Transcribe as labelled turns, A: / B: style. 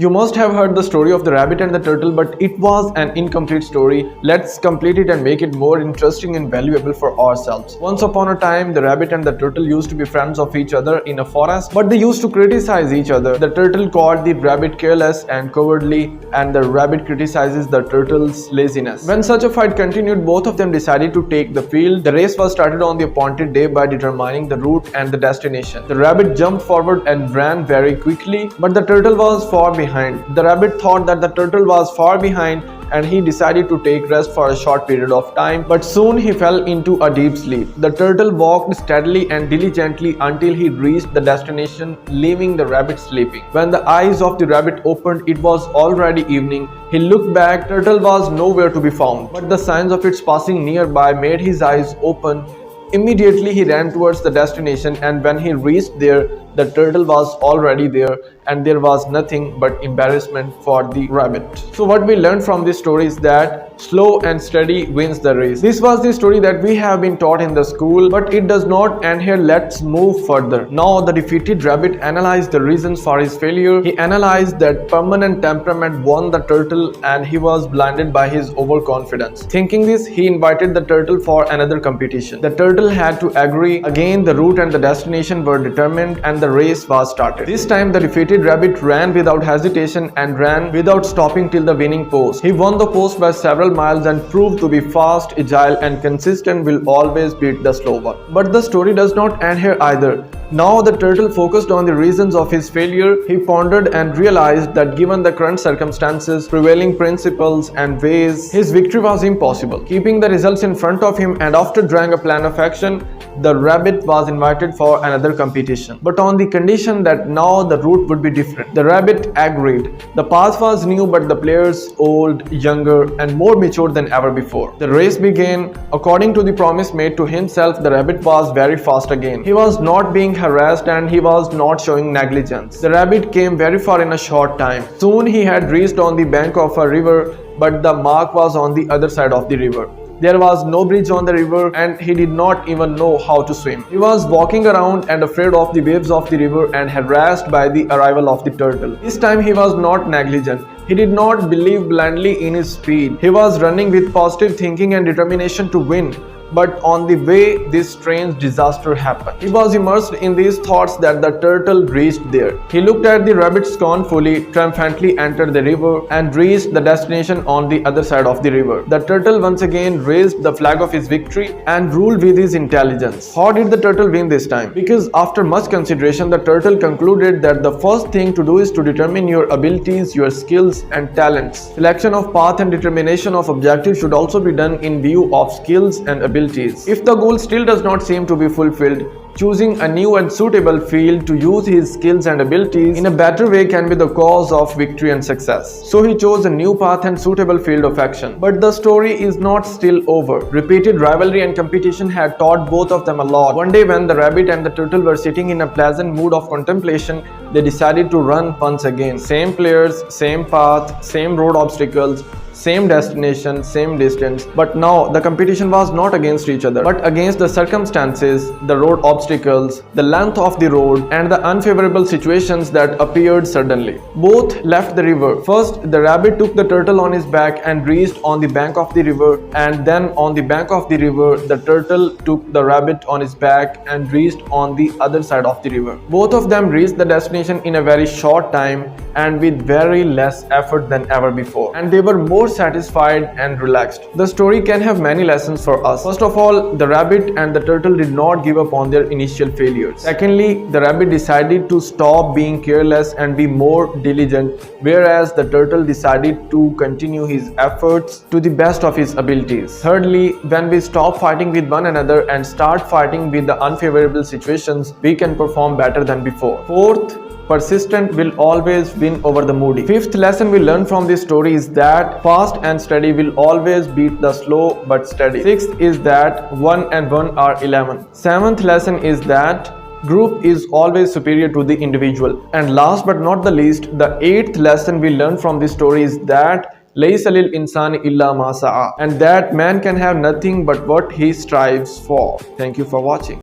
A: You must have heard the story of the rabbit and the turtle, but it was an incomplete story. Let's complete it and make it more interesting and valuable for ourselves. Once upon a time, the rabbit and the turtle used to be friends of each other in a forest, but they used to criticize each other. The turtle called the rabbit careless and cowardly, and the rabbit criticizes the turtle's laziness. When such a fight continued, both of them decided to take the field. The race was started on the appointed day by determining the route and the destination. The rabbit jumped forward and ran very quickly, but the turtle was far behind. The rabbit thought that the turtle was far behind and he decided to take rest for a short period of time, but soon he fell into a deep sleep. The turtle walked steadily and diligently until he reached the destination, leaving the rabbit sleeping. When the eyes of the rabbit opened, it was already evening. He looked back. Turtle was nowhere to be found, but the signs of its passing nearby made his eyes open. Immediately he ran towards the destination, and when he reached there, the turtle was already there, and there was nothing but embarrassment for the rabbit. So what we learned from this story is that slow and steady wins the race. This was the story that we have been taught in the school, but it does not end here. Let's move further. Now the defeated rabbit analyzed the reasons for his failure. He analyzed that permanent temperament won the turtle and he was blinded by his overconfidence. Thinking this, he invited the turtle for another competition. The turtle had to agree. Again, the route and the destination were determined and the race was started. This time the defeated rabbit ran without hesitation and ran without stopping till the winning post. He won the post by several miles and proved to be fast, agile, and consistent will always beat the slow one. But the story does not end here either. Now the turtle focused on the reasons of his failure. He pondered and realized that given the current circumstances, prevailing principles and ways, his victory was impossible. Keeping the results in front of him and after drawing a plan of action, the rabbit was invited for another competition, but on the condition that now the route would be different. The rabbit agreed. The path was new, but the players old, younger, and more mature than ever before. The race began. According to the promise made to himself, the rabbit was very fast again. He was not being harassed and he was not showing negligence. The rabbit came very far in a short time. Soon he had reached on the bank of a river, but the mark was on the other side of the river. There was no bridge on the river and he did not even know how to swim. He was walking around and afraid of the waves of the river and harassed by the arrival of the turtle. This time he was not negligent. He did not believe blindly in his speed. He was running with positive thinking and determination to win. But on the way, this strange disaster happened. He was immersed in these thoughts that the turtle reached there. He looked at the rabbit scornfully, triumphantly entered the river and reached the destination on the other side of the river. The turtle once again raised the flag of his victory and ruled with his intelligence. How did the turtle win this time? Because after much consideration, the turtle concluded that the first thing to do is to determine your abilities, your skills and talents. Selection of path and determination of objectives should also be done in view of skills and abilities. If the goal still does not seem to be fulfilled, choosing a new and suitable field to use his skills and abilities in a better way can be the cause of victory and success. So he chose a new path and suitable field of action. But the story is not still over. Repeated rivalry and competition had taught both of them a lot. One day when the rabbit and the turtle were sitting in a pleasant mood of contemplation, they decided to run once again. Same players, same path, same road obstacles, same destination, same distance. But now the competition was not against each other, but against the circumstances, the road obstacles, the length of the road, and the unfavorable situations that appeared suddenly. Both left the river. First, the rabbit took the turtle on his back and reached on the bank of the river, and then on the bank of the river, the turtle took the rabbit on his back and reached on the other side of the river. Both of them reached the destination in a very short time and with very less effort than ever before, and they were more satisfied and relaxed. The story can have many lessons for us. First of all, the rabbit and the turtle did not give up on their initial failures. Secondly, the rabbit decided to stop being careless and be more diligent, whereas the turtle decided to continue his efforts to the best of his abilities. Thirdly, when we stop fighting with one another and start fighting with the unfavorable situations, we can perform better than before. Fourth, persistent will always win over the moody. Fifth lesson we learn from this story is that fast and steady will always beat the slow but steady. Sixth is that 1 and 1 are 11. Seventh lesson is that group is always superior to the individual. And last but not the least, the eighth lesson we learn from this story is that laysa lil insani illa ma sa'a, and that man can have nothing but what he strives for. Thank you for watching.